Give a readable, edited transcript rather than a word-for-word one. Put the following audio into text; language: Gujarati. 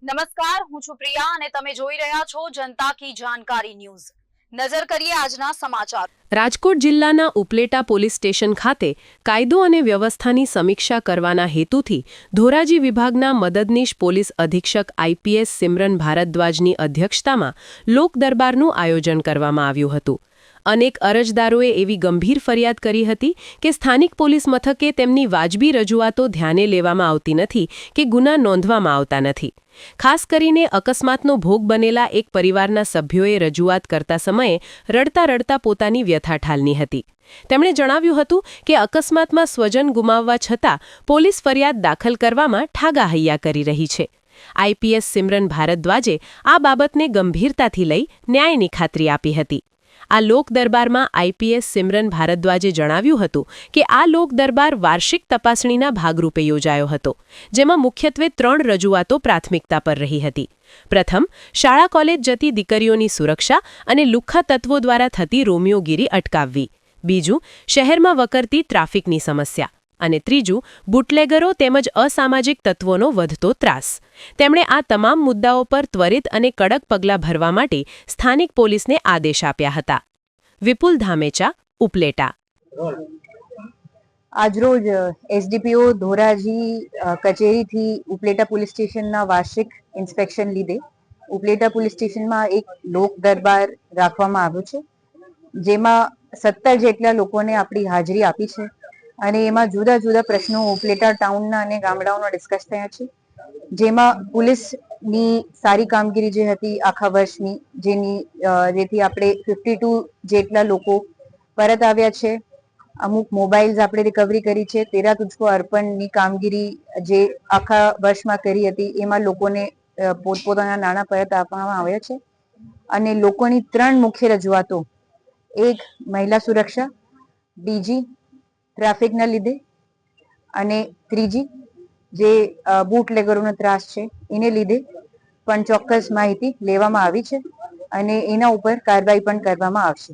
નમસ્કાર, હું છું પ્રિયા અને તમે જોઈ રહ્યા છો જનતા કી જાણકારી ન્યૂઝ। નજર કરીએ આજના સમાચાર। રાજકોટ જિલ્લાના ઉપલેટા પોલીસ સ્ટેશન ખાતે કાયદો અને વ્યવસ્થાની સમીક્ષા કરવાના હેતુથી ધોરાજી વિભાગના મદદનીશ પોલીસ અધિક્ષક આઈપીએસ સિમરન ભારદ્વાજની અધ્યક્ષતામાં લોક દરબારનું આયોજન કરવામાં આવ્યું હતું। અનેક અરજદારોએ એવી ગંભીર ફરિયાદ કરી હતી કે સ્થાનિક પોલીસ મથકે તેમની વાજબી રજૂઆતો ધ્યાને લેવામાં આવતી નથી કે ગુના નોંધવામાં આવતા નથી। ખાસ કરીને અકસ્માતનો ભોગ બનેલા એક પરિવારના સભ્યોએ રજૂઆત કરતા સમયે રડતા રડતા પોતાની વ્યથા ઠાલની હતી। તેમણે જણાવ્યું હતું કે અકસ્માતમાં સ્વજન ગુમાવવા છતાં પોલીસ ફરિયાદ દાખલ કરવામાં ઠાગાહૈયા કરી રહી છે। આઈપીએસ સિમરન ભારદ્વાજે આ બાબતને ગંભીરતાથી લઈ ન્યાયની ખાતરી આપી હતી। આ લોક દરબારમાં આઈપીએસ સિમરન ભારદ્વાજે જણાવ્યું હતું કે આ લોક દરબાર વાર્ષિક તપાસણીના ભાગરૂપે યોજાયો હતો, જેમાં મુખ્યત્વે 3 રજૂઆતો પ્રાથમિકતા પર રહી હતી। પ્રથમ, શાળા કોલેજ જતી દીકરીઓની સુરક્ષા અને લુખ્ખા તત્વો દ્વારા થતી રોમિયોગીરી અટકાવવી। બીજું, શહેરમાં વકરતી ટ્રાફિકની સમસ્યા અને ત્રીજું, બુટલેગરો તેમજ અસામાજિક તત્વોનો વધતો ત્રાસ। તેમણે આ તમામ મુદ્દાઓ પર ત્વરિત અને કડક પગલાં ભરવા માટે સ્થાનિક પોલીસને આદેશ આપ્યા હતા। વિપુલ ધામેચા, ઉપલેટા। આજરોજ એસડીપીઓ ધોરાજી કચેરીથી ઉપલેટા પોલીસ સ્ટેશનના વાર્ષિક ઇન્સ્પેક્શન લીધે ઉપલેટા પોલીસ સ્ટેશનમાં એક લોક દરબાર રાખવામાં આવ્યો છે, જેમાં 17 જેટલા લોકોને આપણી હાજરી આપી છે અને એમાં જુદા જુદા પ્રશ્નો ઉપલેટા ટાઉનના અને ગામડાઓના ડિસ્કસ થયા છે, જેમાં પોલીસની સારી કામગીરી જે હતી આખા વર્ષની, જેથી આપણે 52 જેટલા લોકો પરત આવ્યા છે। અમુક મોબાઈલ્સ આપણે રિકવરી કરી છે। 13 તુજકો અર્પણની કામગીરી જે આખા વર્ષમાં કરી હતી એમાં લોકોને પોતપોતાના નાણાં પરત આપવામાં આવ્યા છે અને લોકોની 3 મુખ્ય રજૂઆતો, એક મહિલા સુરક્ષા, બીજી ટ્રાફિકના લીધે અને ત્રીજી જે બુટલેગરોનો ત્રાસ છે એને લીધે પણ ચોક્કસ માહિતી લેવામાં આવી છે અને એના ઉપર કાર્યવાહી પણ કરવામાં આવશે।